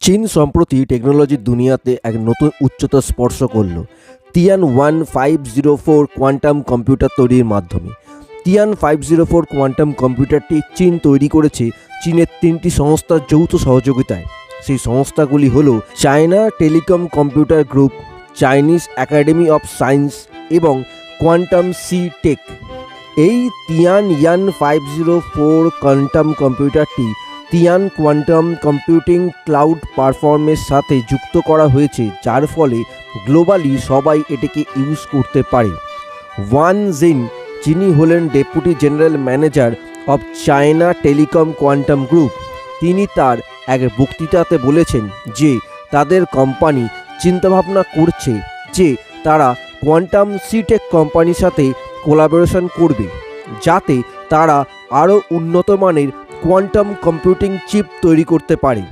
চীন সম্প্রতি টেকনোলজির দুনিয়াতে এক নতুন উচ্চতা স্পর্শ করল তিয়ান 1504 কোয়ান্টাম কম্পিউটার তৈরির মাধ্যমে। তিয়ান 504 কোয়ান্টাম কম্পিউটারটি চীন তৈরি করেছে চীনের 3টি সংস্থার যৌথ সহযোগিতায়। সেই সংস্থাগুলি হল China telecom computer group, Chinese academy of science এবং কোয়ান্টাম সি টেক। এই তিয়ান 504 কোয়ান্টাম কম্পিউটারটি তিয়ান কোয়ান্টাম কম্পিউটিং ক্লাউড প্ল্যাটফর্মের সাথে যুক্ত করা হয়েছে, যার ফলে গ্লোবালি সবাই এটিকে ইউজ করতে পারে। ওয়ান জিন, যিনি হলেন deputy general manager of China telecom quantum group, তিনি তার এক বক্তৃতাতে বলেছেন যে তাদের কোম্পানি চিন্তাভাবনা করছে যে তারা কোয়ান্টাম সিটেক কোম্পানির সাথে কোলাবোরেশন করবে, যাতে তারা আরও উন্নত মানের কোয়ান্টাম কম্পিউটিং চিপ তৈরি করতে পারে।